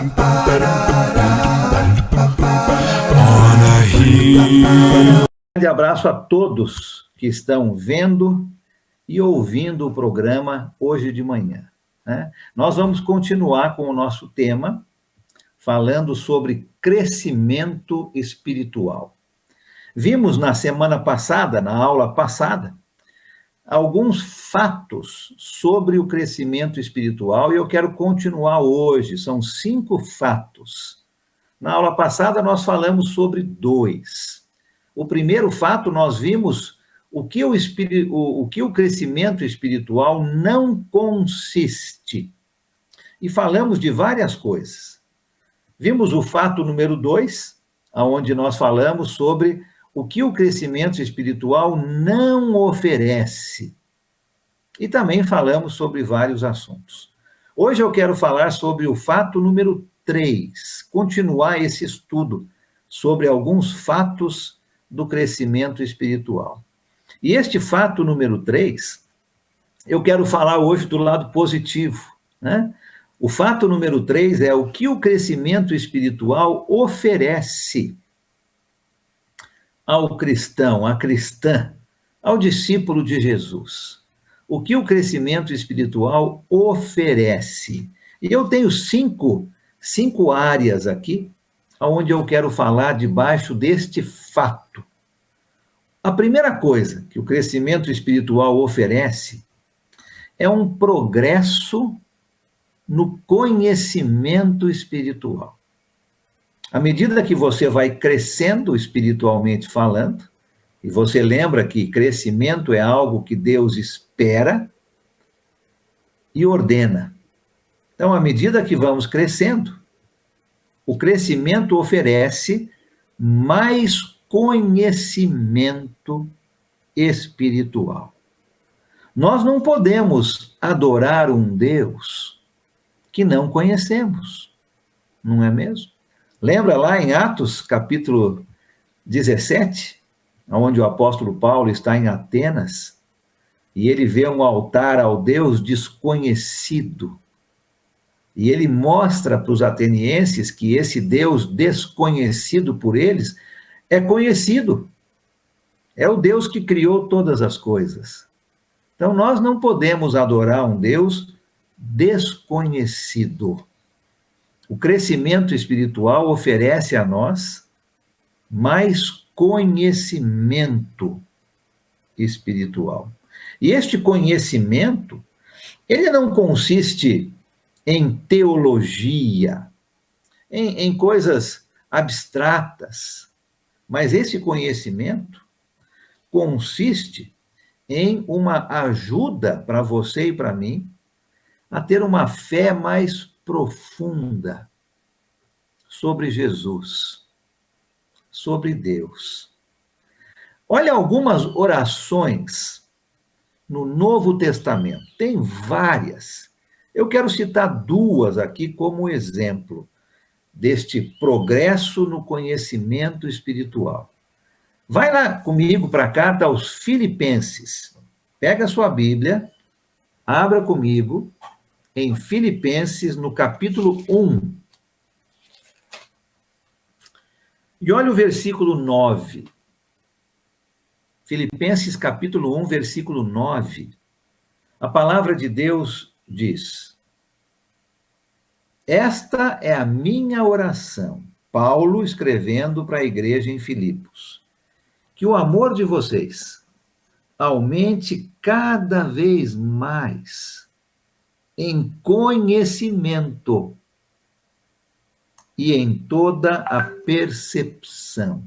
Um grande abraço a todos que estão vendo e ouvindo o programa hoje de manhã, né? Nós vamos continuar com o nosso tema, falando sobre crescimento espiritual. Vimos na semana passada, na aula passada, alguns fatos sobre o crescimento espiritual e eu quero continuar hoje. São 5 fatos. Na aula passada nós falamos sobre 2. O primeiro fato nós vimos o que o crescimento espiritual não consiste. E falamos de várias coisas. Vimos o fato número 2, onde nós falamos sobre o que o crescimento espiritual não oferece. E também falamos sobre vários assuntos. Hoje eu quero falar sobre o fato número 3, continuar esse estudo sobre alguns fatos do crescimento espiritual. E este fato número 3, eu quero falar hoje do lado positivo, né? O fato número 3 é o que o crescimento espiritual oferece ao cristão, à cristã, ao discípulo de Jesus. O que o crescimento espiritual oferece. E eu tenho cinco áreas aqui, onde eu quero falar debaixo deste fato. A primeira coisa que o crescimento espiritual oferece é um progresso no conhecimento espiritual. À medida que você vai crescendo espiritualmente falando, e você lembra que crescimento é algo que Deus espera e ordena. Então, à medida que vamos crescendo, o crescimento oferece mais conhecimento espiritual. Nós não podemos adorar um Deus que não conhecemos, não é mesmo? Lembra lá em Atos, capítulo 17, onde o apóstolo Paulo está em Atenas, e ele vê um altar ao Deus desconhecido, e ele mostra para os atenienses que esse Deus desconhecido por eles é conhecido. É o Deus que criou todas as coisas. Então, nós não podemos adorar um Deus desconhecido. O crescimento espiritual oferece a nós mais conhecimento espiritual. E este conhecimento, ele não consiste em teologia, em coisas abstratas, mas esse conhecimento consiste em uma ajuda para você e para mim a ter uma fé mais profunda sobre Jesus, sobre Deus. Olha algumas orações no Novo Testamento, tem várias. Eu quero citar 2 aqui como exemplo deste progresso no conhecimento espiritual. Vai lá comigo para a carta aos Filipenses. Pega a sua Bíblia, abra comigo em Filipenses, no capítulo 1. E olha o versículo 9. Filipenses, capítulo 1, versículo 9. A palavra de Deus diz: esta é a minha oração, Paulo escrevendo para a igreja em Filipos, que o amor de vocês aumente cada vez mais em conhecimento e em toda a percepção.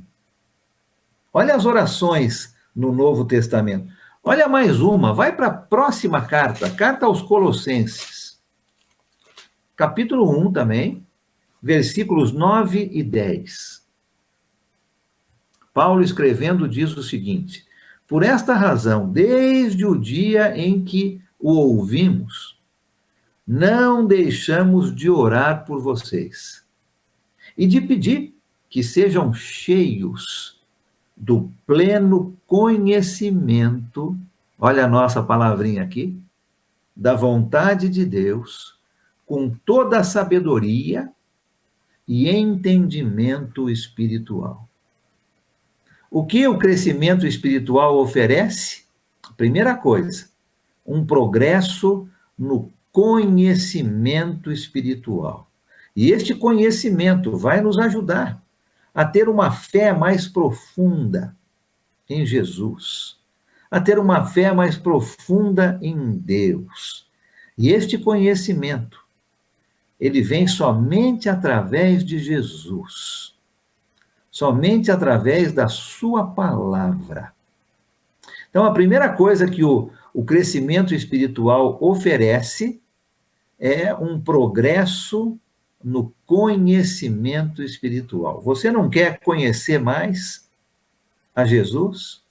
Olha as orações no Novo Testamento. Olha mais uma, vai para a próxima carta, carta aos Colossenses. Capítulo 1 também, versículos 9 e 10. Paulo escrevendo diz o seguinte: por esta razão, desde o dia em que o ouvimos, não deixamos de orar por vocês e de pedir que sejam cheios do pleno conhecimento, olha a nossa palavrinha aqui, da vontade de Deus, com toda a sabedoria e entendimento espiritual. O que o crescimento espiritual oferece? Primeira coisa, um progresso no conhecimento espiritual. E este conhecimento vai nos ajudar a ter uma fé mais profunda em Jesus, a ter uma fé mais profunda em Deus. E este conhecimento, ele vem somente através de Jesus, somente através da sua palavra. Então, a primeira coisa que o crescimento espiritual oferece é um progresso no conhecimento espiritual. Você não quer conhecer mais a Jesus?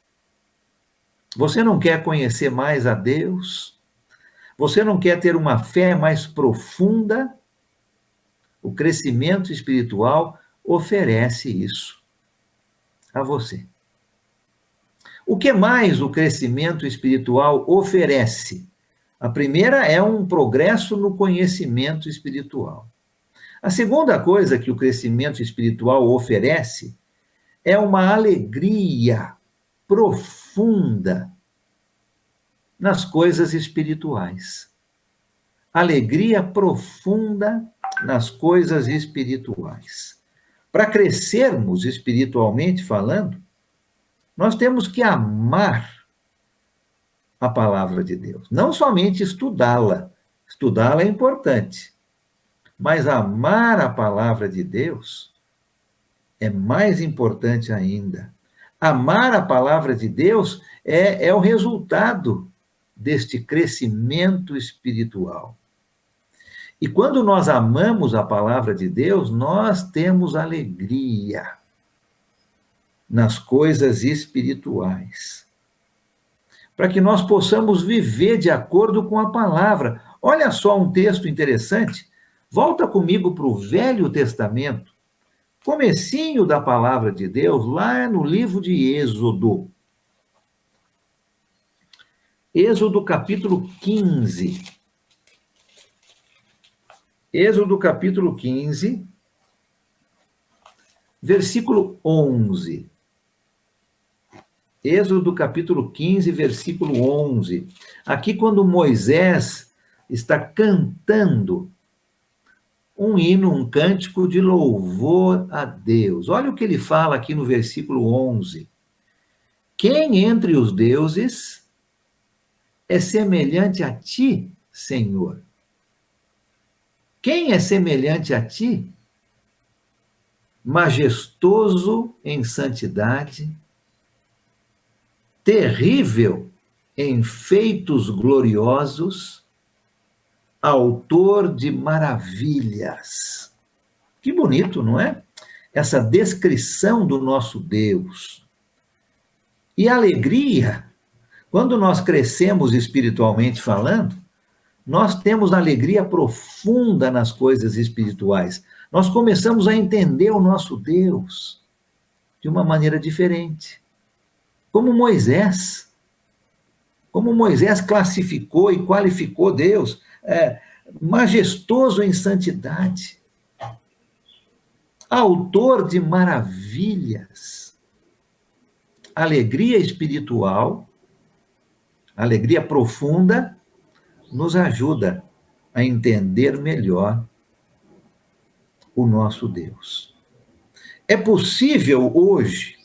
Você não quer conhecer mais a Deus? Você não quer ter uma fé mais profunda? O crescimento espiritual oferece isso a você. O que mais o crescimento espiritual oferece? A primeira é um progresso no conhecimento espiritual. A segunda coisa que o crescimento espiritual oferece é uma alegria profunda nas coisas espirituais. Alegria profunda nas coisas espirituais. Para crescermos espiritualmente falando, nós temos que amar a palavra de Deus. Não somente estudá-la. Estudá-la é importante. Mas amar a palavra de Deus é mais importante ainda. Amar a palavra de Deus é o resultado deste crescimento espiritual. E quando nós amamos a palavra de Deus, nós temos alegria nas coisas espirituais, para que nós possamos viver de acordo com a palavra. Olha só um texto interessante. Volta comigo para o Velho Testamento, comecinho da palavra de Deus, lá no livro de Êxodo. Êxodo capítulo 15. Êxodo capítulo 15, versículo 11. Êxodo capítulo 15, versículo 11. Aqui, quando Moisés está cantando um hino, um cântico de louvor a Deus. Olha o que ele fala aqui no versículo 11. Quem entre os deuses é semelhante a ti, Senhor? Quem é semelhante a ti? Majestoso em santidade, terrível em feitos gloriosos, autor de maravilhas. Que bonito, não é? Essa descrição do nosso Deus. E alegria, quando nós crescemos espiritualmente falando, nós temos alegria profunda nas coisas espirituais. Nós começamos a entender o nosso Deus de uma maneira diferente. Como Moisés classificou e qualificou Deus, majestoso em santidade, autor de maravilhas. Alegria espiritual, alegria profunda, nos ajuda a entender melhor o nosso Deus. É possível hoje,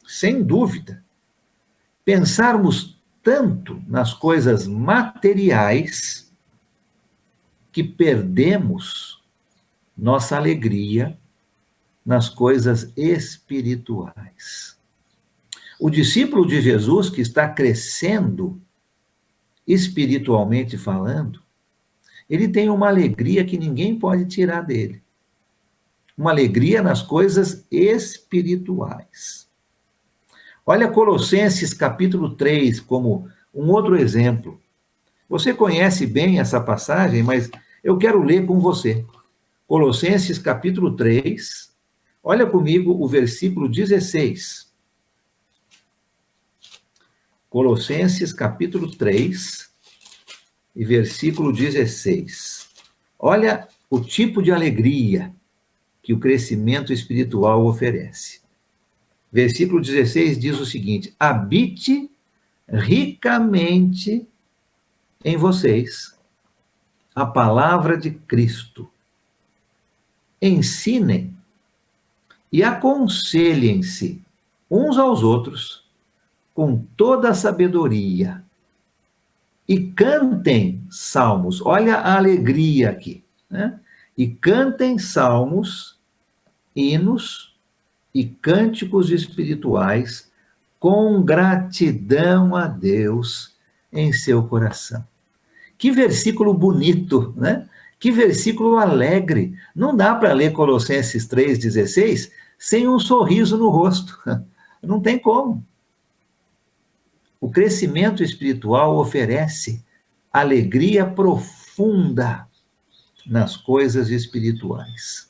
sem dúvida, pensarmos tanto nas coisas materiais que perdemos nossa alegria nas coisas espirituais. O discípulo de Jesus que está crescendo espiritualmente falando, ele tem uma alegria que ninguém pode tirar dele. Uma alegria nas coisas espirituais. Olha Colossenses capítulo 3 como um outro exemplo. Você conhece bem essa passagem, mas eu quero ler com você. Colossenses capítulo 3, olha comigo o versículo 16. Colossenses capítulo 3 e versículo 16. Olha o tipo de alegria que o crescimento espiritual oferece. Versículo 16 diz o seguinte: habite ricamente em vocês a palavra de Cristo. Ensinem e aconselhem-se uns aos outros com toda a sabedoria. E cantem salmos. Olha a alegria aqui, né? E cantem salmos, hinos e cânticos espirituais com gratidão a Deus em seu coração. Que versículo bonito, né? Que versículo alegre. Não dá para ler Colossenses 3,16 sem um sorriso no rosto. Não tem como. O crescimento espiritual oferece alegria profunda nas coisas espirituais.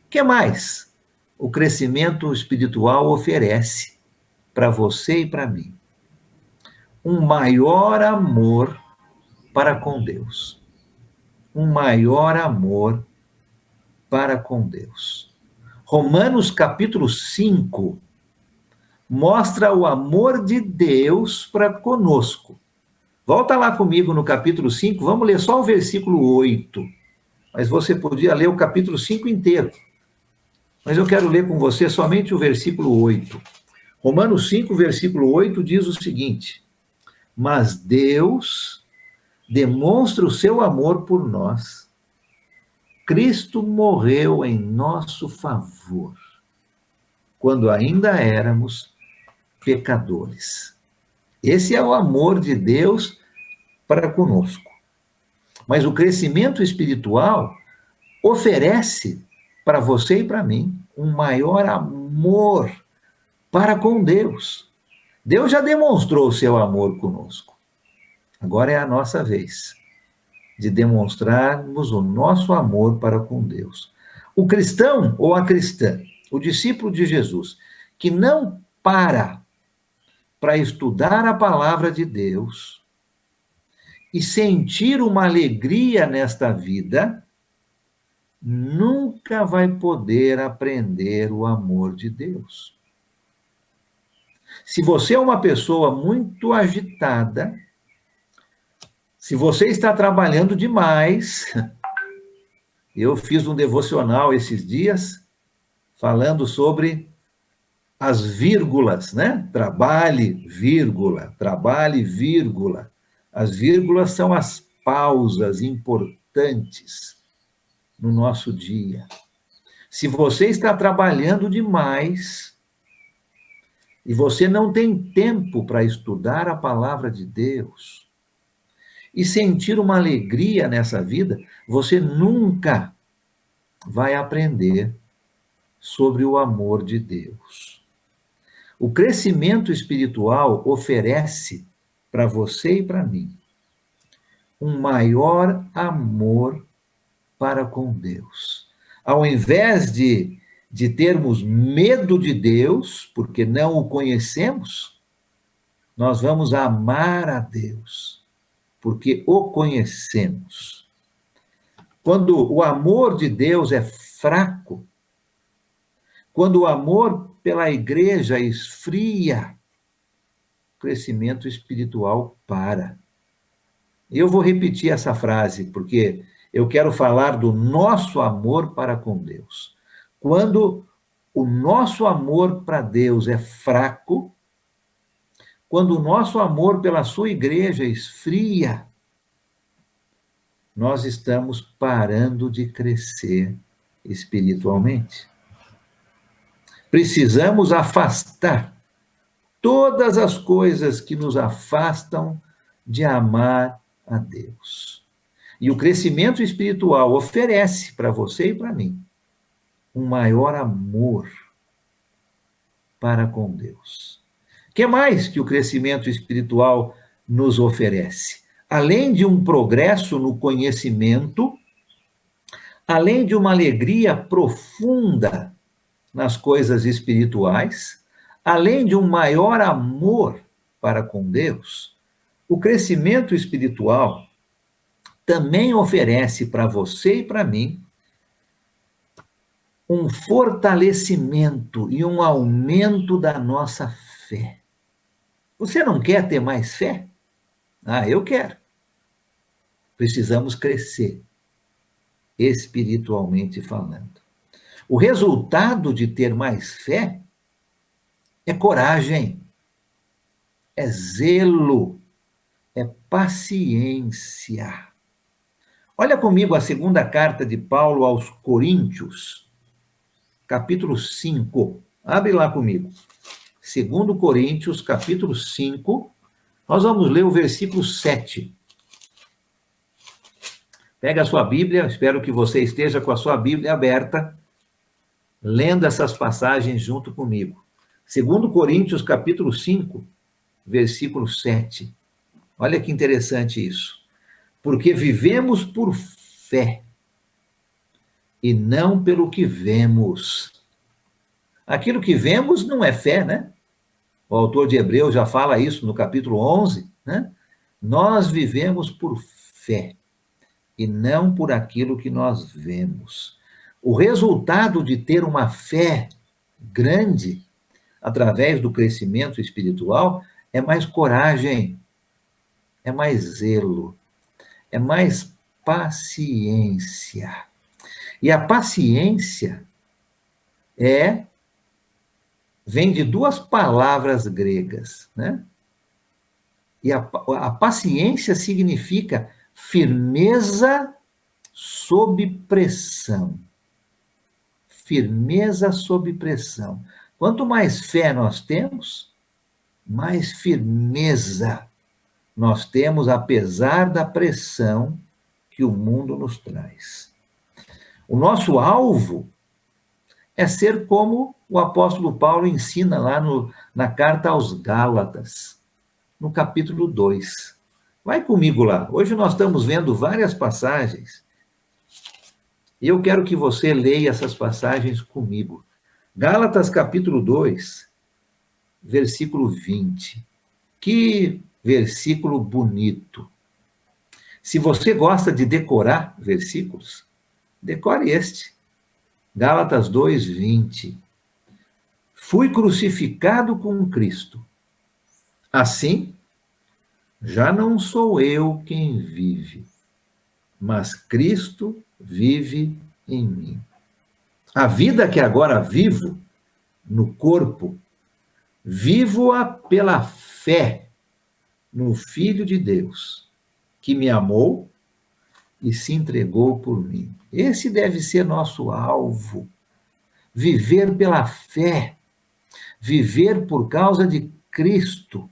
O que mais o crescimento espiritual oferece para você e para mim? Um maior amor para com Deus. Um maior amor para com Deus. Romanos capítulo 5 mostra o amor de Deus para conosco. Volta lá comigo no capítulo 5, vamos ler só o versículo 8. Mas você podia ler o capítulo 5 inteiro. Mas eu quero ler com você somente o versículo 8. Romanos 5, versículo 8 diz o seguinte: mas Deus demonstra o seu amor por nós. Cristo morreu em nosso favor, quando ainda éramos pecadores. Esse é o amor de Deus para conosco. Mas o crescimento espiritual oferece para você e para mim um maior amor para com Deus. Deus já demonstrou o seu amor conosco. Agora é a nossa vez de demonstrarmos o nosso amor para com Deus. O cristão ou a cristã, o discípulo de Jesus, que não para estudar a palavra de Deus e sentir uma alegria nesta vida, nunca vai poder aprender o amor de Deus. Se você é uma pessoa muito agitada, se você está trabalhando demais, eu fiz um devocional esses dias falando sobre as vírgulas, né? Trabalhe, vírgula, trabalhe, vírgula. As vírgulas são as pausas importantes no nosso dia. Se você está trabalhando demais e você não tem tempo para estudar a palavra de Deus e sentir uma alegria nessa vida, você nunca vai aprender sobre o amor de Deus. O crescimento espiritual oferece para você e para mim um maior amor para com Deus. Ao invés de termos medo de Deus, porque não o conhecemos, nós vamos amar a Deus, porque o conhecemos. Quando o amor de Deus é fraco, quando o amor pela igreja esfria, o crescimento espiritual para. Eu vou repetir essa frase, porque eu quero falar do nosso amor para com Deus. Quando o nosso amor para Deus é fraco, quando o nosso amor pela sua igreja esfria, nós estamos parando de crescer espiritualmente. Precisamos afastar todas as coisas que nos afastam de amar a Deus. E o crescimento espiritual oferece para você e para mim um maior amor para com Deus. O que mais que o crescimento espiritual nos oferece? Além de um progresso no conhecimento, além de uma alegria profunda nas coisas espirituais, além de um maior amor para com Deus, o crescimento espiritual também oferece para você e para mim um fortalecimento e um aumento da nossa fé. Você não quer ter mais fé? Ah, eu quero. Precisamos crescer, espiritualmente falando. O resultado de ter mais fé é coragem, é zelo, é paciência. Olha comigo a segunda carta de Paulo aos Coríntios, capítulo 5. Abre lá comigo. 2 Coríntios, capítulo 5. Nós vamos ler o versículo 7. Pega a sua Bíblia, espero que você esteja com a sua Bíblia aberta, lendo essas passagens junto comigo. 2 Coríntios, capítulo 5, versículo 7. Olha que interessante isso. Porque vivemos por fé e não pelo que vemos. Aquilo que vemos não é fé, né? O autor de Hebreus já fala isso no capítulo 11, né? Nós vivemos por fé e não por aquilo que nós vemos. O resultado de ter uma fé grande, através do crescimento espiritual, é mais coragem, é mais zelo, é mais paciência. E a paciência vem de duas palavras gregas, né? E a paciência significa firmeza sob pressão. Firmeza sob pressão. Quanto mais fé nós temos, mais firmeza nós temos, apesar da pressão que o mundo nos traz. O nosso alvo é ser como o apóstolo Paulo ensina lá na carta aos Gálatas, no capítulo 2. Vai comigo lá. Hoje nós estamos vendo várias passagens e eu quero que você leia essas passagens comigo. Gálatas, capítulo 2, versículo 20. Que versículo bonito. Se você gosta de decorar versículos, decore este. Gálatas 2, 20. Fui crucificado com Cristo. Assim, já não sou eu quem vive, mas Cristo vive em mim. A vida que agora vivo no corpo, vivo-a pela fé no Filho de Deus, que me amou e se entregou por mim. Esse deve ser nosso alvo. Viver pela fé, viver por causa de Cristo.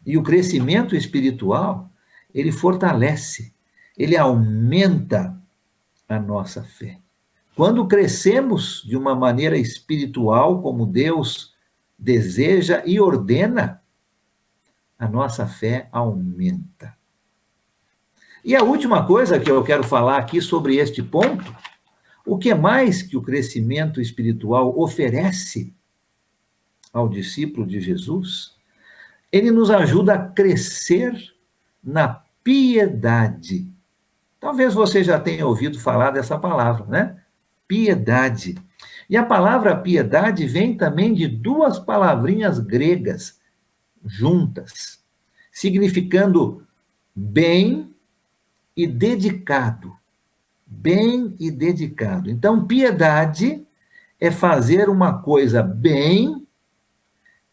E o crescimento espiritual, ele fortalece, ele aumenta a nossa fé. Quando crescemos de uma maneira espiritual, como Deus deseja e ordena, a nossa fé aumenta. E a última coisa que eu quero falar aqui sobre este ponto, o que mais que o crescimento espiritual oferece ao discípulo de Jesus? Ele nos ajuda a crescer na piedade. Talvez você já tenha ouvido falar dessa palavra, né? Piedade. E a palavra piedade vem também de duas palavrinhas gregas juntas, significando bem e dedicado. Bem e dedicado. Então, piedade é fazer uma coisa bem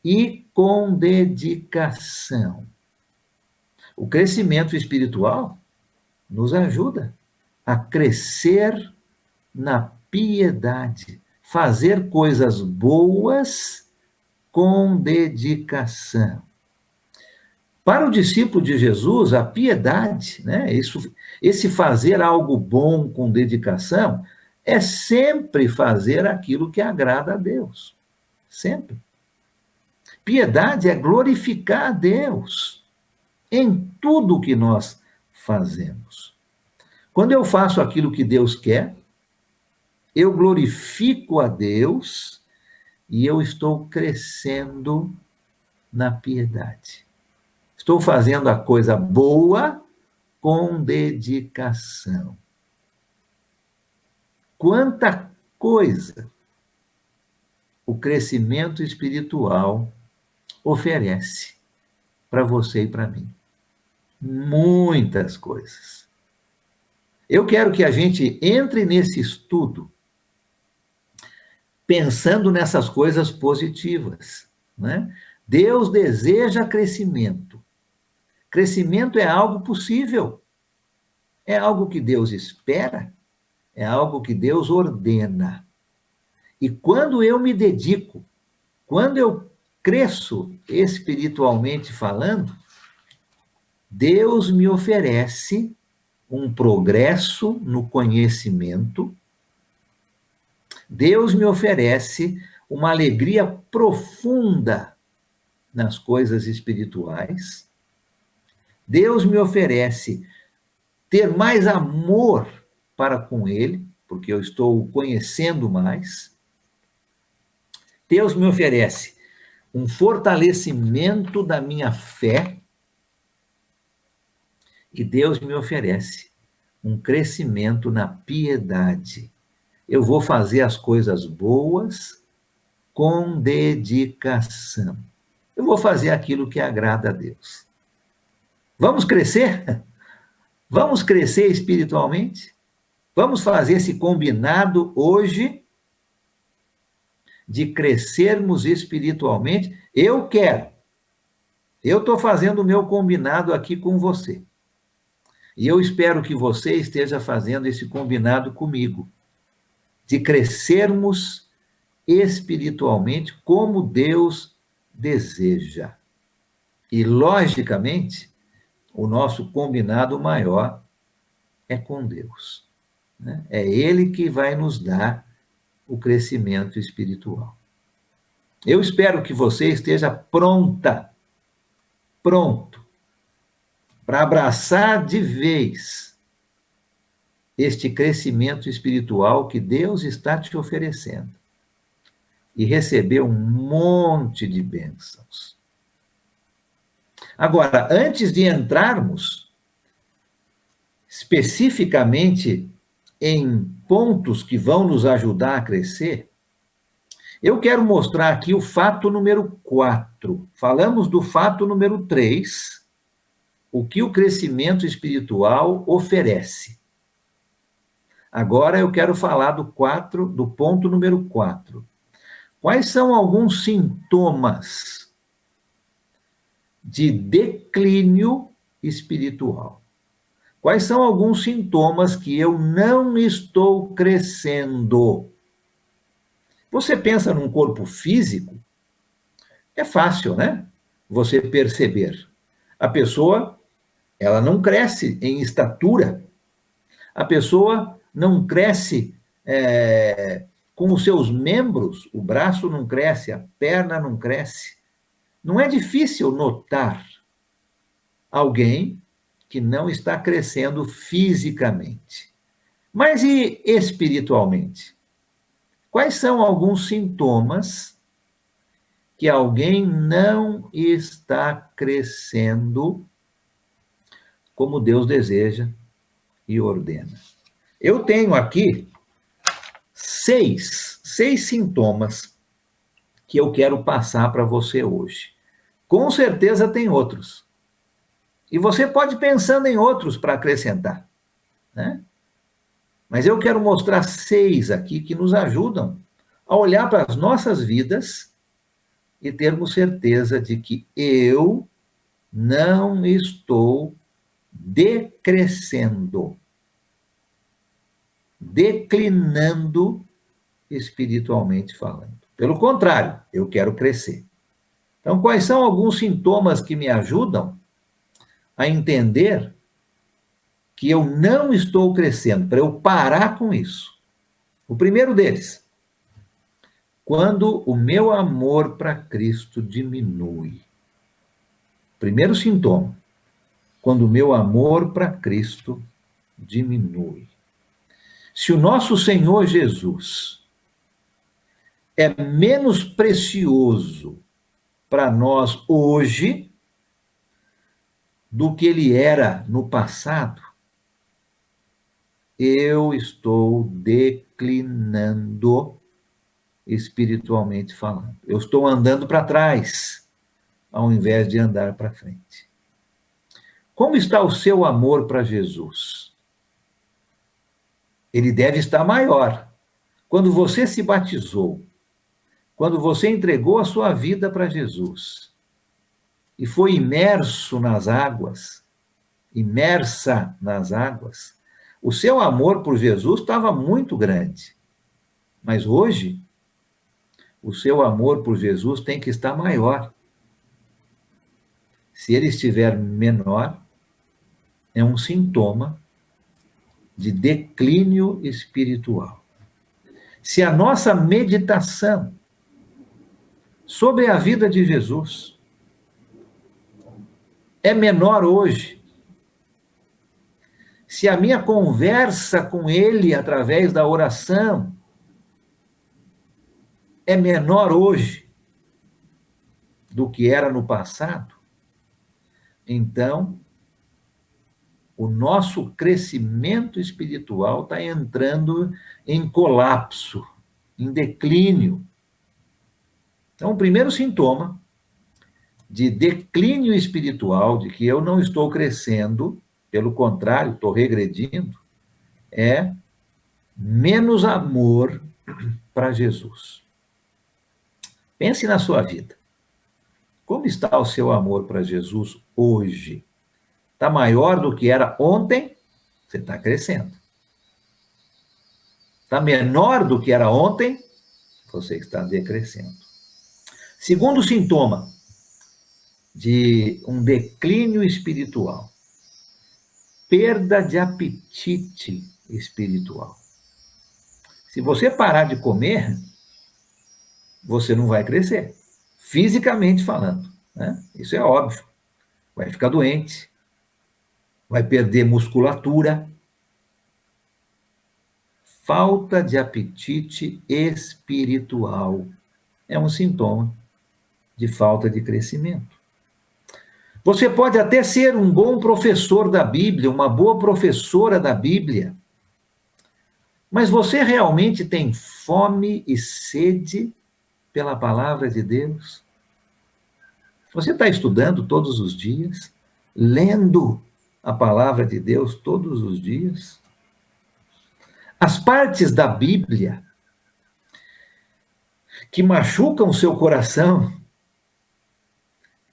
e com dedicação. O crescimento espiritual nos ajuda a crescer na piedade, fazer coisas boas com dedicação. Para o discípulo de Jesus, a piedade, né, esse fazer algo bom com dedicação, é sempre fazer aquilo que agrada a Deus. Sempre. Piedade é glorificar a Deus em tudo que nós fazemos. Quando eu faço aquilo que Deus quer, eu glorifico a Deus e eu estou crescendo na piedade. Estou fazendo a coisa boa com dedicação. quanta coisa o crescimento espiritual oferece para você e para mim. Muitas coisas. Eu quero que a gente entre nesse estudo pensando nessas coisas positivas, né? Deus deseja crescimento. Crescimento é algo possível. É algo que Deus espera, é algo que Deus ordena. E quando eu me dedico, quando eu cresço espiritualmente falando, Deus me oferece um progresso no conhecimento, Deus me oferece uma alegria profunda nas coisas espirituais, Deus me oferece ter mais amor para com Ele, porque eu estou o conhecendo mais, Deus me oferece um fortalecimento da minha fé, e Deus me oferece um crescimento na piedade. Eu vou fazer as coisas boas com dedicação. Eu vou fazer aquilo que agrada a Deus. Vamos crescer? Vamos crescer espiritualmente? Vamos fazer esse combinado hoje de crescermos espiritualmente? Eu quero. Eu estou fazendo o meu combinado aqui com você. E eu espero que você esteja fazendo esse combinado comigo, de crescermos espiritualmente como Deus deseja. E, logicamente, o nosso combinado maior é com Deus, né? É Ele que vai nos dar o crescimento espiritual. Eu espero que você esteja pronto, para abraçar de vez este crescimento espiritual que Deus está te oferecendo e receber um monte de bênçãos. Agora, antes de entrarmos especificamente em pontos que vão nos ajudar a crescer, eu quero mostrar aqui o fato número 4. Falamos do fato número 3, o que o crescimento espiritual oferece. Agora eu quero falar do ponto número 4. Quais são alguns sintomas de declínio espiritual? Quais são alguns sintomas que eu não estou crescendo? Você pensa num corpo físico, é fácil, né? Você perceber. A pessoa, ela não cresce em estatura, a pessoa não cresce com os seus membros, o braço não cresce, a perna não cresce. Não é difícil notar alguém que não está crescendo fisicamente. Mas e espiritualmente? Quais são alguns sintomas que alguém não está crescendo como Deus deseja e ordena? Eu tenho aqui seis sintomas que eu quero passar para você hoje. Com certeza tem outros. E você pode ir pensando em outros para acrescentar, né? Mas eu quero mostrar 6 aqui que nos ajudam a olhar para as nossas vidas e termos certeza de que eu não estou decrescendo, declinando espiritualmente falando. Pelo contrário, eu quero crescer. Então, quais são alguns sintomas que me ajudam a entender que eu não estou crescendo, para eu parar com isso? O primeiro deles, quando o meu amor para Cristo diminui. Primeiro sintoma, quando o meu amor para Cristo diminui. Se o nosso Senhor Jesus é menos precioso para nós hoje do que ele era no passado, eu estou declinando espiritualmente falando. Eu estou andando para trás, ao invés de andar para frente. Como está o seu amor para Jesus? Ele deve estar maior. Quando você se batizou, quando você entregou a sua vida para Jesus e foi imersa nas águas, o seu amor por Jesus estava muito grande. Mas hoje, o seu amor por Jesus tem que estar maior. Se ele estiver menor, é um sintoma de declínio espiritual. Se a nossa meditação sobre a vida de Jesus é menor hoje, se a minha conversa com ele através da oração é menor hoje do que era no passado, então o nosso crescimento espiritual está entrando em colapso, em declínio. Então, o primeiro sintoma de declínio espiritual, de que eu não estou crescendo, pelo contrário, estou regredindo, é menos amor para Jesus. Pense na sua vida. Como está o seu amor para Jesus hoje? Está maior do que era ontem? Você está crescendo. Está menor do que era ontem? Você está decrescendo. Segundo sintoma de um declínio espiritual, perda de apetite espiritual. Se você parar de comer, você não vai crescer, fisicamente falando, né? Isso é óbvio. Vai ficar doente, vai perder musculatura. Falta de apetite espiritual é um sintoma de falta de crescimento. Você pode até ser um bom professor da Bíblia, uma boa professora da Bíblia, mas você realmente tem fome e sede pela palavra de Deus? Você está estudando todos os dias? Lendo a palavra de Deus todos os dias? As partes da Bíblia que machucam o seu coração,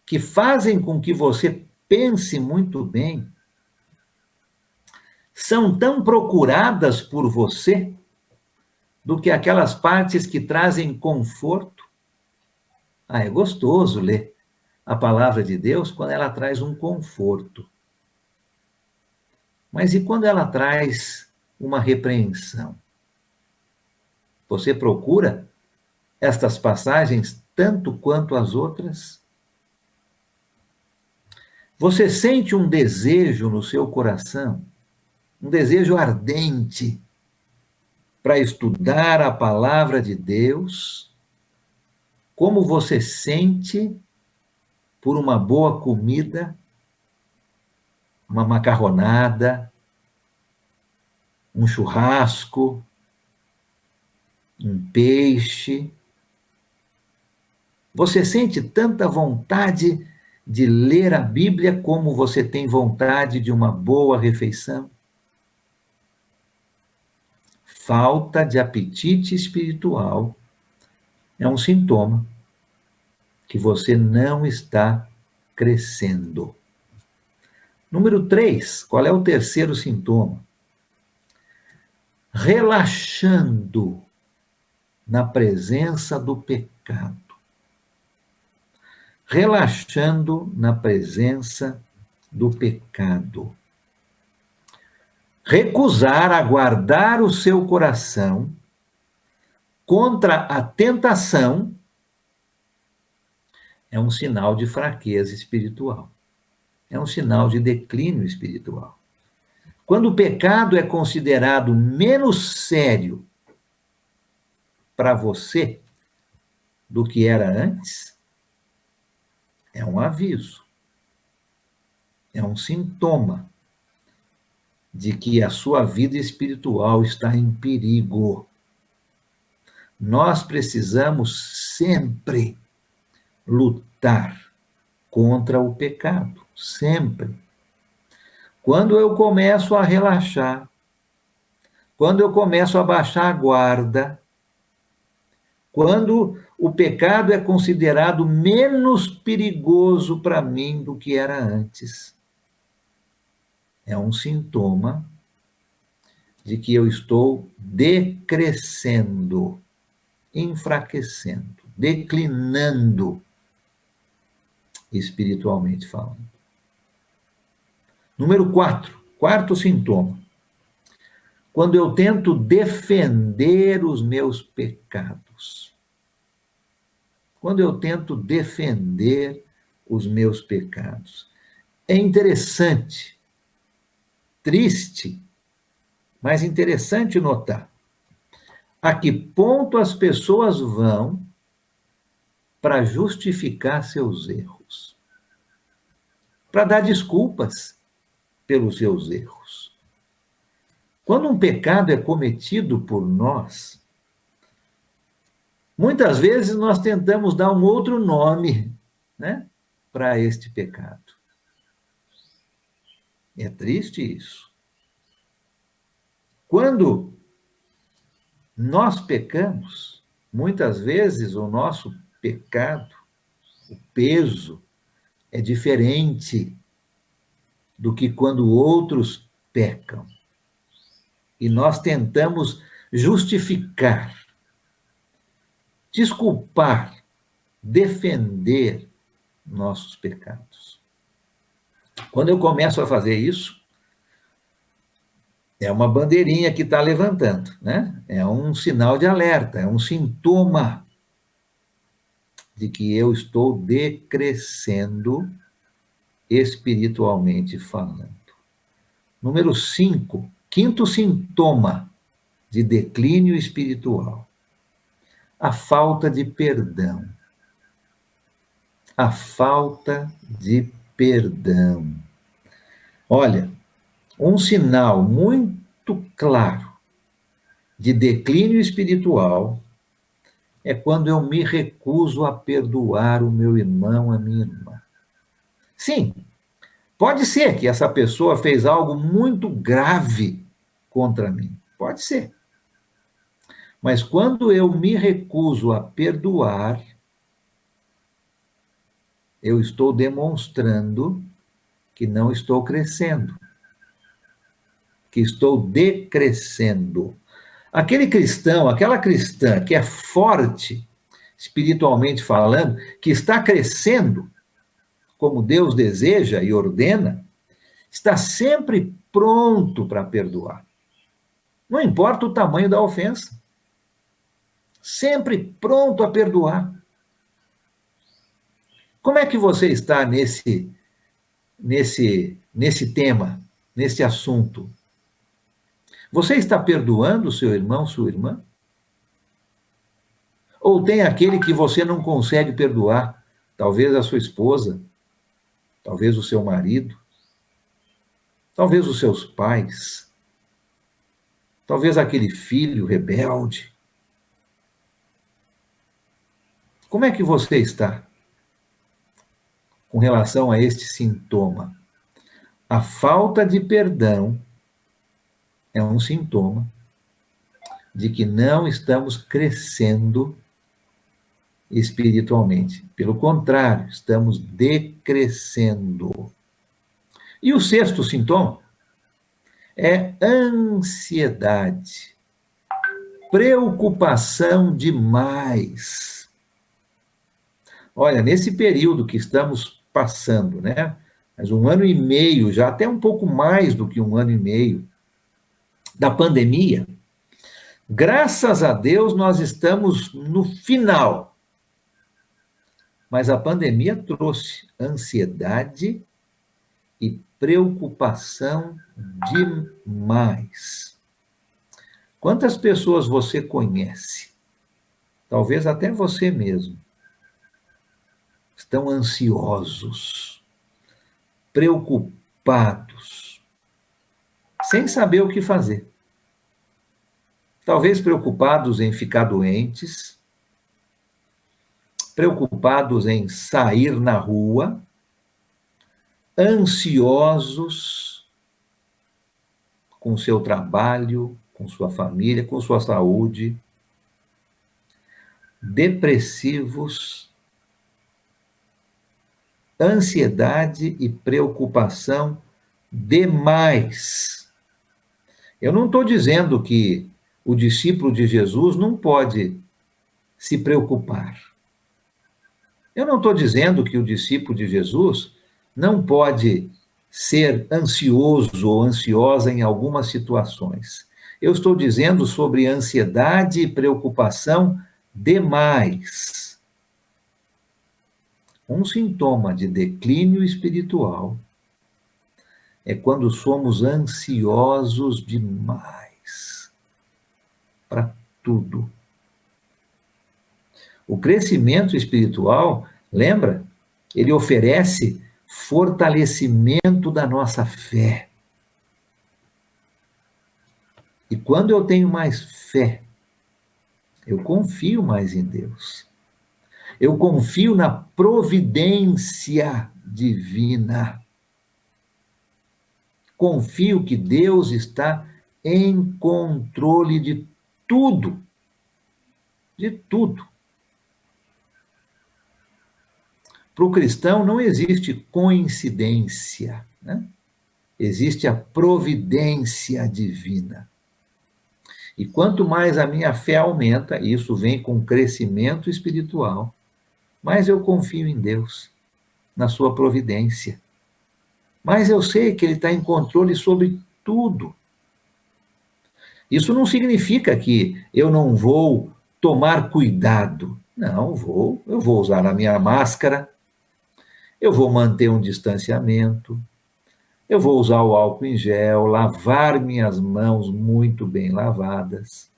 que fazem com que você pense muito bem, são tão procuradas por você do que aquelas partes que trazem conforto. É gostoso ler a palavra de Deus quando ela traz um conforto. Mas e quando ela traz uma repreensão? Você procura estas passagens tanto quanto as outras? Você sente um desejo no seu coração, um desejo ardente para estudar a palavra de Deus, como você sente por uma boa comida, uma macarronada, um churrasco, um peixe? Você sente tanta vontade de ler a Bíblia como você tem vontade de uma boa refeição? Falta de apetite espiritual é um sintoma que você não está crescendo. Número 3, qual é o terceiro sintoma? Relaxando na presença do pecado. Relaxando na presença do pecado. Recusar a guardar o seu coração contra a tentação é um sinal de fraqueza espiritual. É um sinal de declínio espiritual. Quando o pecado é considerado menos sério para você do que era antes, é um aviso, é um sintoma de que a sua vida espiritual está em perigo. Nós precisamos sempre lutar contra o pecado, sempre. Quando eu começo a relaxar, quando eu começo a baixar a guarda, quando o pecado é considerado menos perigoso para mim do que era antes, é um sintoma de que eu estou decrescendo, enfraquecendo, declinando, espiritualmente falando. Número 4, quarto sintoma. Quando eu tento defender os meus pecados. Quando eu tento defender os meus pecados. É interessante, triste, mas interessante notar a que ponto as pessoas vão para justificar seus erros, para dar desculpas pelos seus erros. Quando um pecado é cometido por nós, muitas vezes nós tentamos dar um outro nome, né, para este pecado. É triste isso. Quando nós pecamos, muitas vezes o nosso pecado, o peso, é diferente do que quando outros pecam. E nós tentamos justificar, desculpar, defender nossos pecados. Quando eu começo a fazer isso, é uma bandeirinha que está levantando, né? É um sinal de alerta, é um sintoma de que eu estou decrescendo espiritualmente falando. Número 5, quinto sintoma de declínio espiritual. A falta de perdão. A falta de perdão. Olha, um sinal muito claro de declínio espiritual é quando eu me recuso a perdoar o meu irmão, a minha irmã. Sim, pode ser que essa pessoa fez algo muito grave contra mim. Pode ser. Mas quando eu me recuso a perdoar, eu estou demonstrando que não estou crescendo, que estou decrescendo. Aquele cristão, aquela cristã que é forte, espiritualmente falando, que está crescendo, como Deus deseja e ordena, está sempre pronto para perdoar. Não importa o tamanho da ofensa. Sempre pronto a perdoar. Como é que você está nesse tema, nesse assunto? Você está perdoando seu irmão, sua irmã? Ou tem aquele que você não consegue perdoar? Talvez a sua esposa, talvez o seu marido, talvez os seus pais, talvez aquele filho rebelde. Como é que você está com relação a este sintoma? A falta de perdão é um sintoma de que não estamos crescendo espiritualmente. Pelo contrário, estamos decrescendo. E o sexto sintoma é ansiedade, preocupação demais. Olha, nesse período que estamos passando, né? Mas 1 ano e meio, já até um pouco mais do que 1 ano e meio, da pandemia, graças a Deus nós estamos no final. Mas a pandemia trouxe ansiedade e preocupação demais. Quantas pessoas você conhece? Talvez até você mesmo. Estão ansiosos, preocupados, sem saber o que fazer. Talvez preocupados em ficar doentes, preocupados em sair na rua, ansiosos com seu trabalho, com sua família, com sua saúde, depressivos, ansiedade e preocupação demais. Eu não estou dizendo que o discípulo de Jesus não pode se preocupar. Eu não estou dizendo que o discípulo de Jesus não pode ser ansioso ou ansiosa em algumas situações. Eu estou dizendo sobre ansiedade e preocupação demais. Um sintoma de declínio espiritual é quando somos ansiosos demais para tudo. O crescimento espiritual, lembra? Ele oferece fortalecimento da nossa fé. E quando eu tenho mais fé, eu confio mais em Deus. Eu confio na providência divina. Confio que Deus está em controle de tudo. De tudo. Para o cristão não existe coincidência, né? Existe a providência divina. E quanto mais a minha fé aumenta, e isso vem com crescimento espiritual, mais eu confio em Deus, na sua providência. Mas eu sei que Ele está em controle sobre tudo. Isso não significa que eu não vou tomar cuidado. Não, eu vou usar a minha máscara, eu vou manter um distanciamento, eu vou usar o álcool em gel, lavar minhas mãos muito bem lavadas.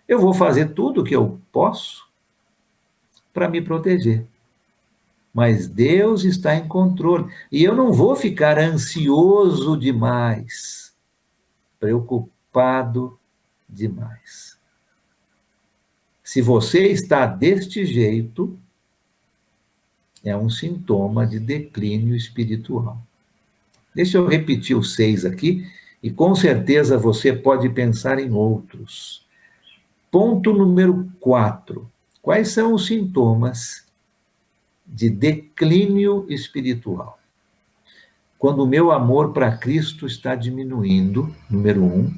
Eu vou fazer tudo o que eu posso para me proteger. Mas Deus está em controle. E eu não vou ficar ansioso demais, preocupado demais. Se você está deste jeito, é um sintoma de declínio espiritual. Deixa eu repetir os 6 aqui, e com certeza você pode pensar em outros. Ponto número 4. Quais são os sintomas de declínio espiritual? Quando o meu amor para Cristo está diminuindo, número 1.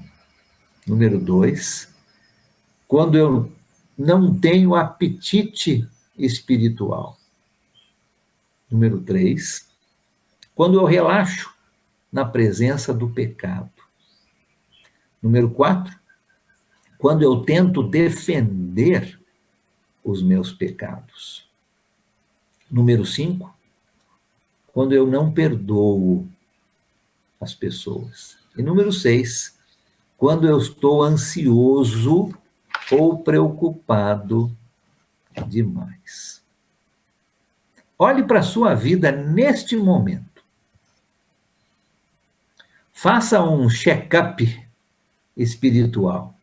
Número 2, quando eu não tenho apetite espiritual. Número 3, quando eu relaxo na presença do pecado. Número 4, quando eu tento defender os meus pecados. Número 5, quando eu não perdoo as pessoas. E número 6, quando eu estou ansioso ou preocupado demais. Olhe para a sua vida neste momento. Faça um check-up espiritual.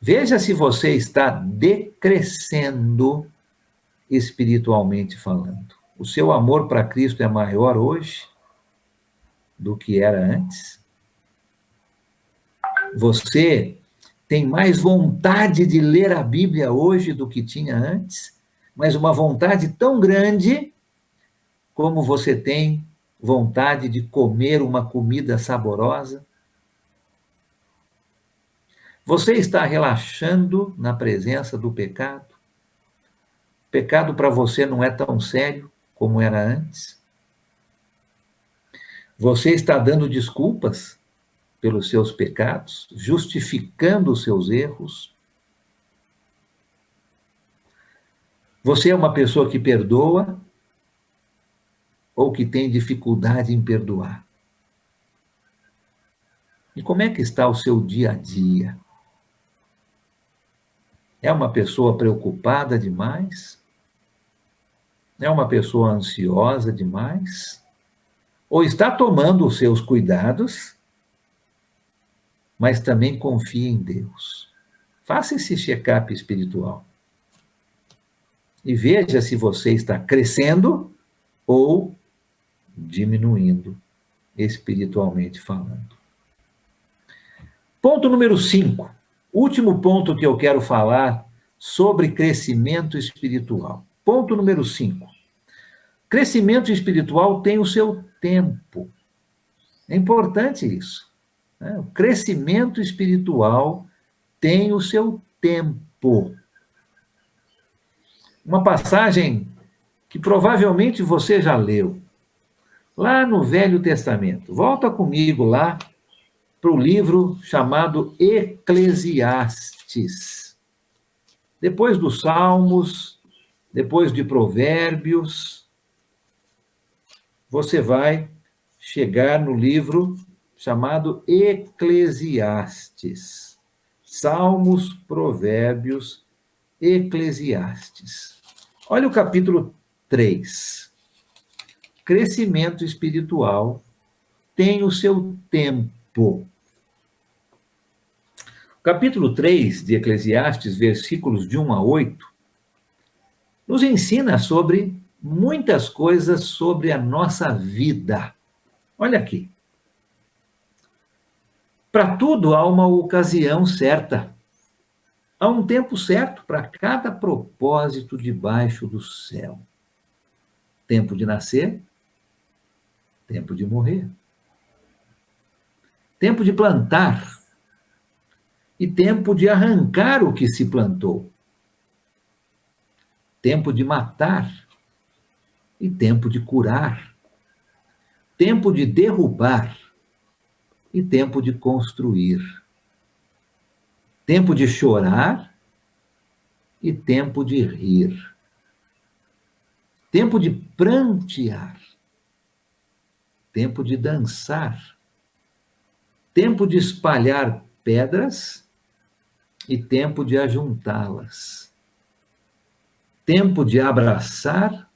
Veja se você está decrescendo espiritualmente falando. O seu amor para Cristo é maior hoje do que era antes? Você tem mais vontade de ler a Bíblia hoje do que tinha antes? Mas uma vontade tão grande como você tem vontade de comer uma comida saborosa? Você está relaxando na presença do pecado? O pecado para você não é tão sério como era antes? Você está dando desculpas pelos seus pecados, justificando os seus erros? Você é uma pessoa que perdoa ou que tem dificuldade em perdoar? E como é que está o seu dia a dia? É uma pessoa preocupada demais? É uma pessoa ansiosa demais? Ou está tomando os seus cuidados, mas também confia em Deus. Faça esse check-up espiritual. E veja se você está crescendo ou diminuindo, espiritualmente falando. Ponto número 5. Último ponto que eu quero falar sobre crescimento espiritual. Ponto número 5. Crescimento espiritual tem o seu tempo. É importante isso, né? O crescimento espiritual tem o seu tempo. Uma passagem que provavelmente você já leu, lá no Velho Testamento. Volta comigo lá para o livro chamado Eclesiastes. Depois dos Salmos, depois de Provérbios, você vai chegar no livro chamado Eclesiastes. Salmos, Provérbios, Eclesiastes. Olha o capítulo 3. Crescimento espiritual tem o seu tempo. Capítulo 3 de Eclesiastes, versículos de 1 a 8, nos ensina sobre muitas coisas sobre a nossa vida. Olha aqui. Para tudo há uma ocasião certa. Há um tempo certo para cada propósito debaixo do céu. Tempo de nascer, tempo de morrer. Tempo de plantar e tempo de arrancar o que se plantou. Tempo de matar e tempo de curar. Tempo de derrubar e tempo de construir. Tempo de chorar e tempo de rir. Tempo de prantear. Tempo de dançar. Tempo de espalhar pedras e tempo de ajuntá-las. Tempo de abraçar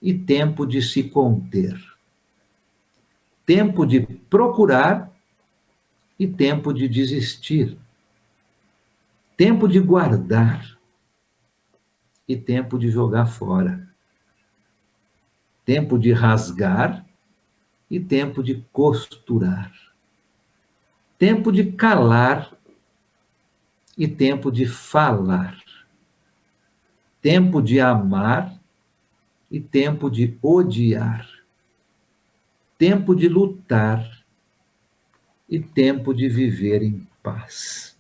e tempo de se conter. Tempo de procurar e tempo de desistir. Tempo de guardar e tempo de jogar fora. Tempo de rasgar e tempo de costurar. Tempo de calar e tempo de falar. Tempo de amar e tempo de odiar. Tempo de lutar e tempo de viver em paz.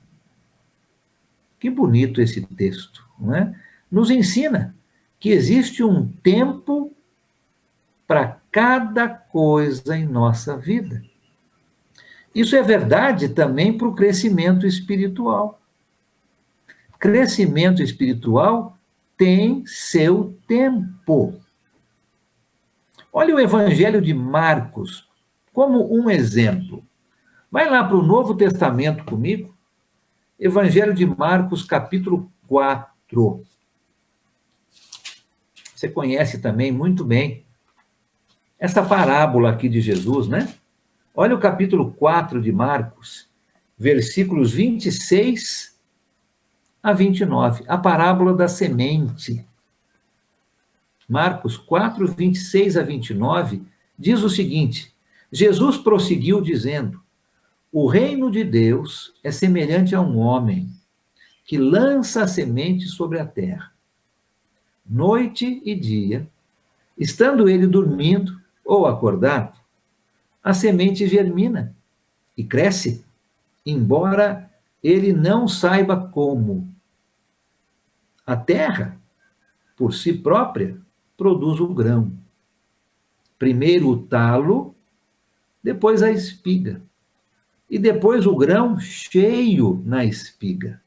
Que bonito esse texto, não é? Nos ensina que existe um tempo para cada coisa em nossa vida. Isso é verdade também para o crescimento espiritual. Crescimento espiritual tem seu tempo. Olha o Evangelho de Marcos como um exemplo. Vai lá para o Novo Testamento comigo. Evangelho de Marcos, capítulo 4. Você conhece também muito bem essa parábola aqui de Jesus, né? Olha o capítulo 4 de Marcos, versículos 26 a 29. A parábola da semente. Marcos 4, 26 a 29, diz o seguinte: Jesus prosseguiu dizendo: o reino de Deus é semelhante a um homem que lança a semente sobre a terra. Noite e dia, estando ele dormindo ou acordado, a semente germina e cresce, embora ele não saiba como. A terra, por si própria, produz o grão. Primeiro o talo, depois a espiga, e depois o grão cheio na espiga.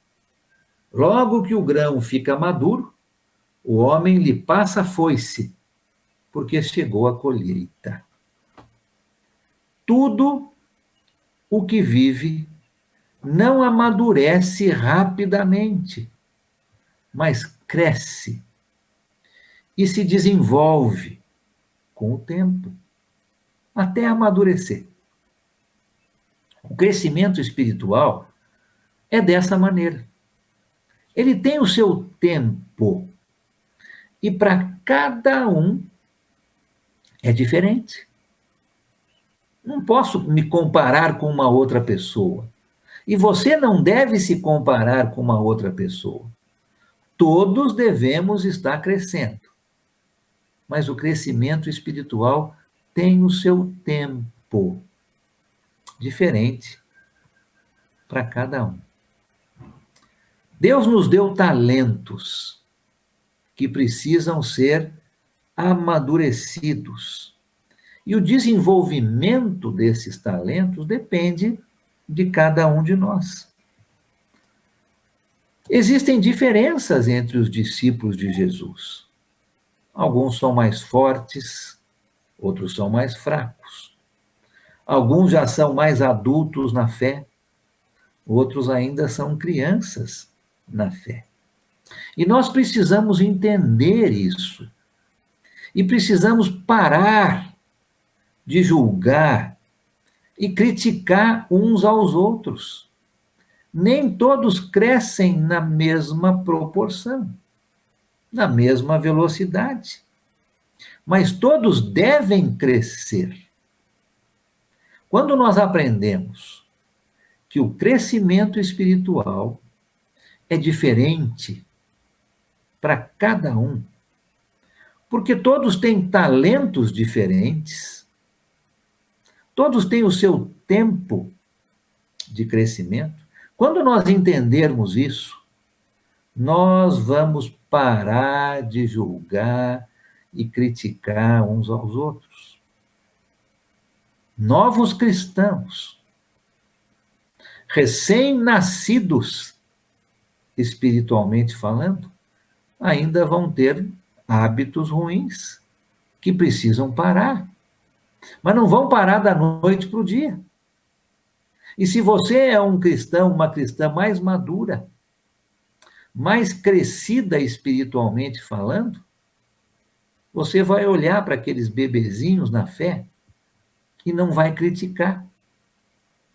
Logo que o grão fica maduro, o homem lhe passa a foice, porque chegou a colheita. Tudo o que vive não amadurece rapidamente, mas cresce e se desenvolve com o tempo. até amadurecer. O crescimento espiritual é dessa maneira. Ele tem o seu tempo. E para cada um é diferente. Não posso me comparar com uma outra pessoa. E você não deve se comparar com uma outra pessoa. Todos devemos estar crescendo. Mas o crescimento espiritual tem o seu tempo diferente para cada um. Deus nos deu talentos que precisam ser amadurecidos. E o desenvolvimento desses talentos depende de cada um de nós. Existem diferenças entre os discípulos de Jesus. Alguns são mais fortes, outros são mais fracos. Alguns já são mais adultos na fé, outros ainda são crianças na fé. E nós precisamos entender isso. E precisamos parar de julgar e criticar uns aos outros. Nem todos crescem na mesma proporção, na mesma velocidade. Mas todos devem crescer. Quando nós aprendemos que o crescimento espiritual é diferente para cada um, porque todos têm talentos diferentes, todos têm o seu tempo de crescimento. Quando nós entendermos isso, nós vamos parar de julgar e criticar uns aos outros. Novos cristãos, recém-nascidos, espiritualmente falando, ainda vão ter hábitos ruins que precisam parar. Mas não vão parar da noite para o dia. E se você é um cristão, uma cristã mais madura, mais crescida espiritualmente falando, você vai olhar para aqueles bebezinhos na fé e não vai criticar,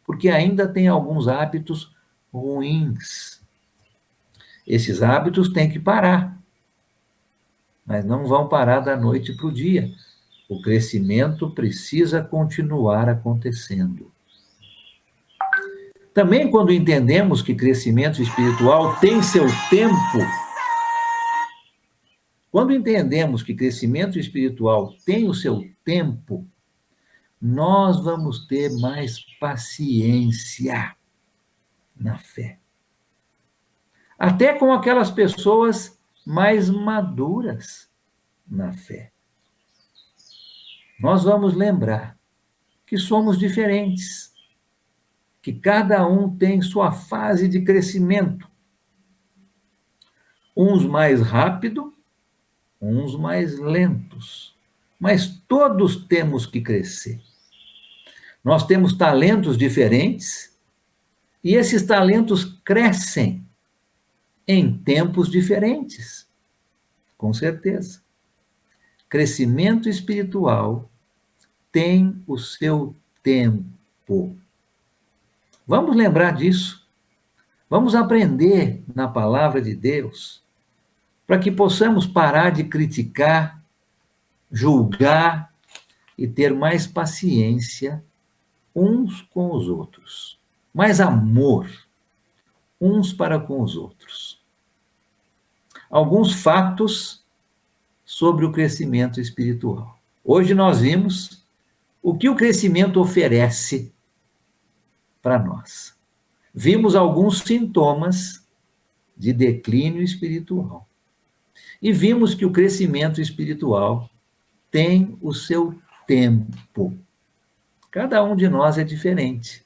porque ainda tem alguns hábitos ruins. Esses hábitos têm que parar, mas não vão parar da noite para o dia. O crescimento precisa continuar acontecendo. Também quando entendemos que crescimento espiritual tem seu tempo, quando entendemos que crescimento espiritual tem o seu tempo, nós vamos ter mais paciência na fé. Até com aquelas pessoas mais maduras na fé. Nós vamos lembrar que somos diferentes, que cada um tem sua fase de crescimento. Uns mais rápido, uns mais lentos. Mas todos temos que crescer. Nós temos talentos diferentes e esses talentos crescem em tempos diferentes, com certeza. Crescimento espiritual tem o seu tempo. Vamos lembrar disso. Vamos aprender na palavra de Deus para que possamos parar de criticar, julgar e ter mais paciência uns com os outros, mais amor uns para com os outros. Alguns fatos sobre o crescimento espiritual. Hoje nós vimos o que o crescimento oferece para nós. Vimos alguns sintomas de declínio espiritual. E vimos que o crescimento espiritual tem o seu tempo. Cada um de nós é diferente,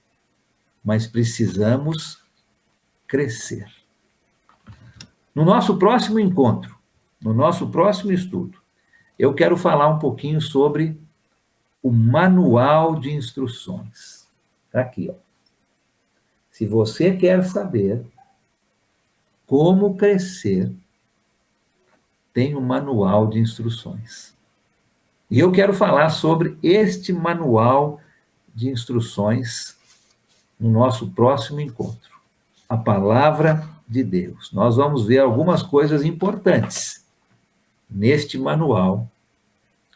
mas precisamos crescer. No nosso próximo encontro, no nosso próximo estudo, eu quero falar um pouquinho sobre o manual de instruções. Está aqui, ó. Se você quer saber como crescer, tem um manual de instruções. E eu quero falar sobre este manual de instruções no nosso próximo encontro. A palavra de Deus. Nós vamos ver algumas coisas importantes neste manual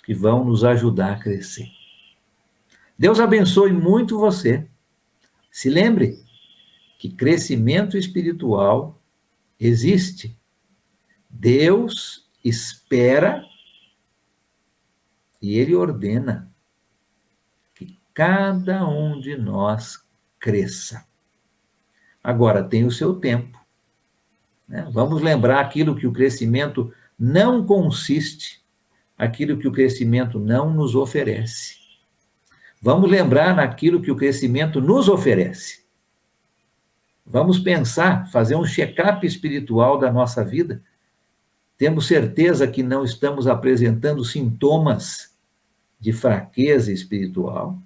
que vão nos ajudar a crescer. Deus abençoe muito você. Se lembre que crescimento espiritual existe. Deus espera e Ele ordena que cada um de nós cresça. Agora, tem o seu tempo, né? Vamos lembrar aquilo que o crescimento não consiste, aquilo que o crescimento não nos oferece. Vamos lembrar naquilo que o crescimento nos oferece. Vamos pensar, fazer um check-up espiritual da nossa vida. Temos certeza que não estamos apresentando sintomas de fraqueza espiritual.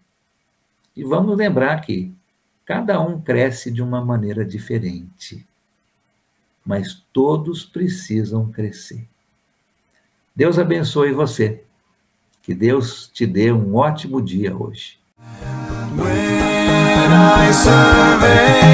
E vamos lembrar que cada um cresce de uma maneira diferente, mas todos precisam crescer. Deus abençoe você. Que Deus te dê um ótimo dia hoje. When I survey